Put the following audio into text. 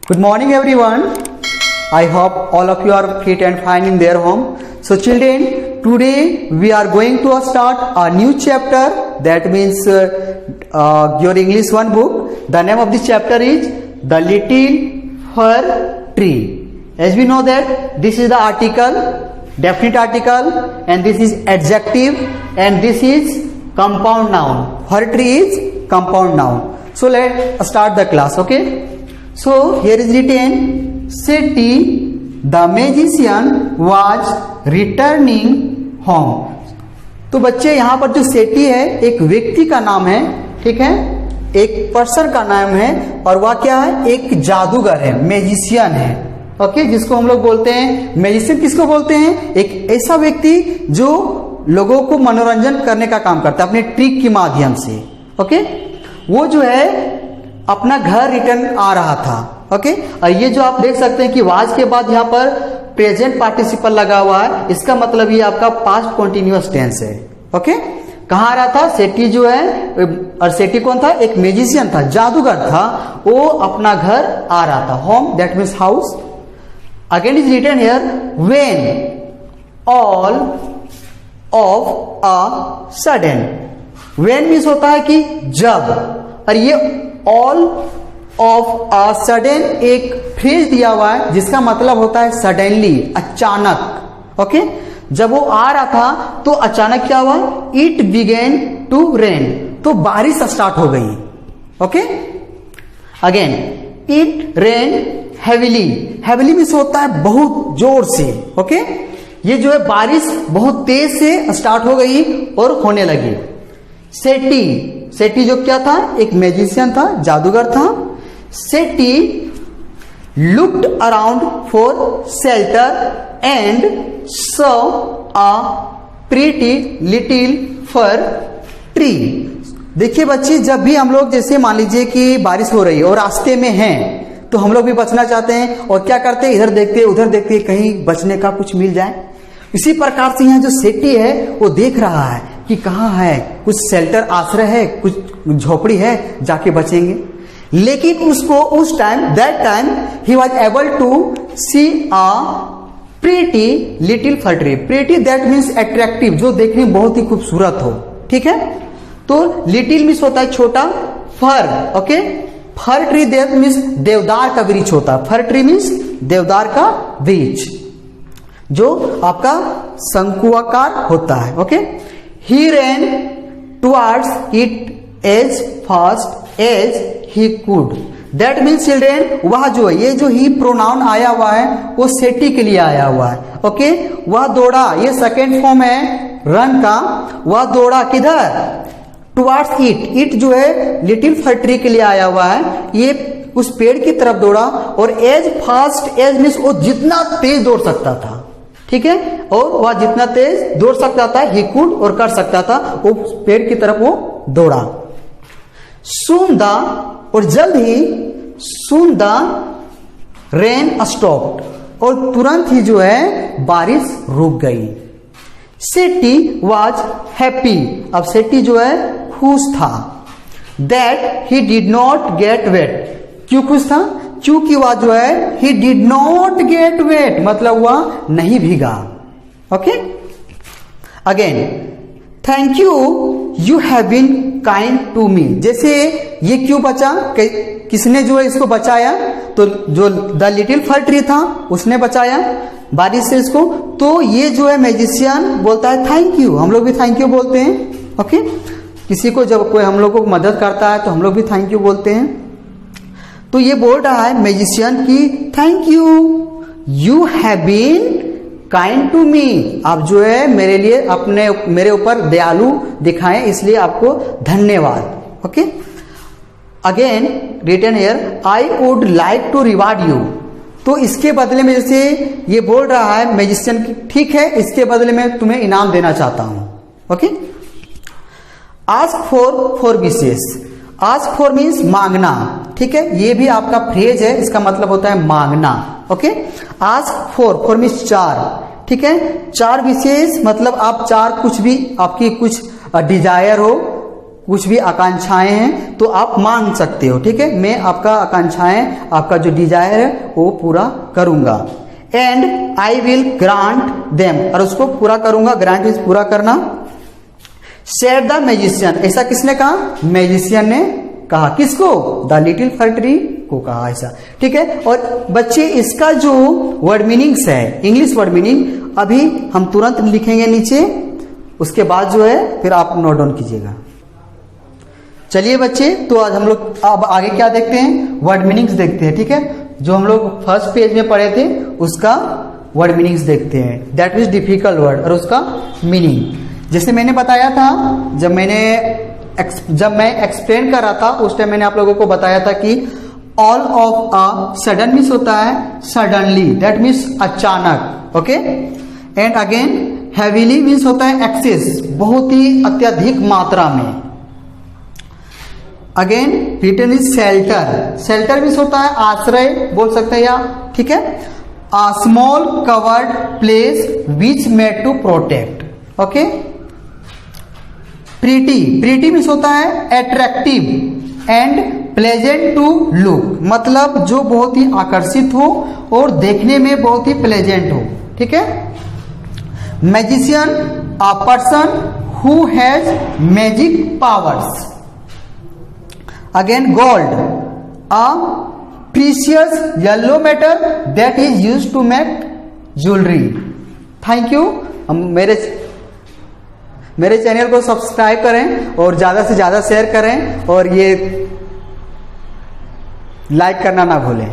Good morning everyone. I hope all of you are fit and fine in their home. So children, today we are going to start a new chapter. That means your English one book. The name of this chapter is The Little Fir Tree. As we know that this is the article, definite article, and this is adjective, and this is compound noun. Fir tree is compound noun. So let's start the class. Okay. So here is written, Seti the magician was returning home. तो बच्चे यहाँ पर जो सेठी है एक व्यक्ति का नाम है, ठीक है, एक पर्सन का नाम है, और वह क्या है, एक जादूगर है, मैजिशियन है. ओके, जिसको हम लोग बोलते हैं मैजिशियन. किसको बोलते हैं? एक ऐसा व्यक्ति जो लोगों को मनोरंजन करने का काम करता है अपने ट्रिक के माध्यम से. ओके, वो जो है अपना घर रिटर्न आ रहा था. ओके, और ये जो आप देख सकते हैं कि वाज के बाद यहाँ पर प्रेजेंट पार्टिसिपल लगा हुआ है, इसका मतलब ये आपका पास्ट कॉन्टिन्यूअस टेंस है. ओके, कहाँ आ रहा था? सेठी जो है, और सेठी कौन था? एक मैजिशियन था, जादूगर था. वो अपना घर आ रहा था. Home that means house. Again is written here, when all of a sudden. When means होता है कि जब, और ये ऑल ऑफ अ सडन एक फ्रेज दिया हुआ है जिसका मतलब होता है सडनली, अचानक. ओके, जब वो आ रहा था तो अचानक क्या हुआ? It began to rain. तो बारिश स्टार्ट हो गई. Okay, again it rain heavily. Heavily means होता है बहुत जोर से. ओके, ये जो है बारिश बहुत तेज से स्टार्ट हो गई और होने लगी. सेठी, सेठी जो क्या था? एक मैजिशियन था, जादूगर था. Sethi looked around for shelter and saw a pretty little fir tree. देखिए बच्चे, जब भी हम लोग जैसे मान लीजिए कि बारिश हो रही है और रास्ते में हैं, तो हम लोग भी बचना चाहते हैं और क्या करते हैं? इधर देखते उधर देखते, कहीं बचने का कुछ मिल जाए. इसी प्रकार से यहाँ जो सेठी है वो देख रहा है कि कहाँ है, कुछ शेल्टर आश्रय है, कुछ झोपड़ी है, जाके बचेंगे. लेकिन उसको उस टाइम, दैट टाइम ही was able to see a pretty little fir tree. Pretty that means attractive, जो देखने में बहुत ही खूबसूरत हो. ठीक है, तो लिटिल मीन्स होता है छोटा, fir. Okay, fir tree that means देवदार का वृक्ष होता है. फर ट्री मीन्स देवदार का वृक्ष जो आपका शंकुआकार होता है. Okay, he ran towards it as fast as he could. That means children, वह जो है, ये जो ही प्रोनाउन आया हुआ है वो सेठी के लिए आया हुआ है. ओके, वह दौड़ा, ये सेकेंड फॉर्म है रन का. वह दौड़ा किधर? Towards it. इट जो है लिटिल फर ट्री के लिए आया हुआ है, ये उस पेड़ की तरफ दौड़ा. और एज फास्ट एज मीन्स वो जितना तेज दौड़ सकता था. ठीक है, और वह जितना तेज दौड़ सकता था, ही कुड, और कर सकता था, वो पेड़ की तरफ वो दौड़ा. सून द, और जल्द ही सून द रेन स्टॉप्ड, और तुरंत ही जो है बारिश रुक गई. Sethi was happy. अब सेठी जो है खुश था. That he did not get wet. क्यों खुश था? क्योंकि वह जो है he did not get wet, मतलब वह नहीं भीगा. Okay, again thank you, you have been kind to me. जैसे ये क्यों बचा? किसने जो है इसको बचाया? तो जो द लिटिल फर ट्री था उसने बचाया बारिश से इसको. तो ये जो है मैजिशियन बोलता है थैंक यू. हम लोग भी थैंक यू बोलते हैं. ओके, किसी को जब कोई हम लोग को मदद करता है तो हम लोग भी थैंक यू बोलते हैं. तो ये बोल रहा है मैजिशियन की thank you, you have been kind to me. आप जो है मेरे लिए मेरे ऊपर दयालु दिखाएं, इसलिए आपको धन्यवाद. Okay, again written here, I would like to reward you. तो इसके बदले में, जैसे ये बोल रहा है मैजिशियन की, ठीक है, इसके बदले में तुम्हें इनाम देना चाहता हूं. ओके, आस्क फॉर विशेष. आस्क फॉर मीन्स मांगना. ठीक है, ये भी आपका फ्रेज है, इसका मतलब होता है मांगना. ओके, आस्क फॉर मीन्स चार. ठीक है, चार विशेष मतलब आप चार कुछ भी, आपकी कुछ डिजायर हो, कुछ भी आकांक्षाएं हैं तो आप मांग सकते हो, ठीक है। मैं आपका आकांक्षाएं, आपका जो डिजायर है वो पूरा करूंगा। And I will grant them, और उसको पूरा करूंगा। ग्रांट इज पूरा करना। सेड द मैजिशियन, ऐसा किसने कहा? मैजिशियन ने कहा। किसको? द लिटिल फर ट्री को कहा ऐसा, ठीक है। और बच्चे इसका जो वर्ड मीनिंग्स है, इंग्लिश वर्ड मीनिंग अभी हम तुरंत लिखेंगे नीचे, उसके बाद जो है फिर आप नोट डाउन कीजिएगा। चलिए बच्चे, तो आज हम लोग अब आगे क्या देखते हैं? वर्ड मीनिंग्स देखते हैं, ठीक है। जो हम लोग फर्स्ट पेज में पढ़े थे उसका वर्ड मीनिंग्स देखते हैं। दैट इज डिफिकल्ट वर्ड, और उसका मीनिंग जैसे मैंने बताया था, जब मैं एक्सप्लेन कर रहा था उस टाइम मैंने आप लोगों को बताया था कि all of a sudden means होता है सडनली, दैट मीन्स अचानक, okay. And again heavily means होता है एक्सेस, बहुत ही अत्यधिक मात्रा में। Again return is shelter, shelter means होता है आश्रय बोल सकते हैं या, ठीक है। A small covered place which made to protect, okay. Pretty, pretty means होता है attractive and pleasant to look, मतलब जो बहुत ही आकर्षित हो और देखने में बहुत ही प्लेजेंट हो, ठीक है। Magician a person who has magic powers. Again gold, a precious yellow metal that is used to make jewelry. Thank you. मेरे चैनल को सब्सक्राइब करें और ज्यादा से ज्यादा शेयर करें, और ये लाइक करना ना भूलें।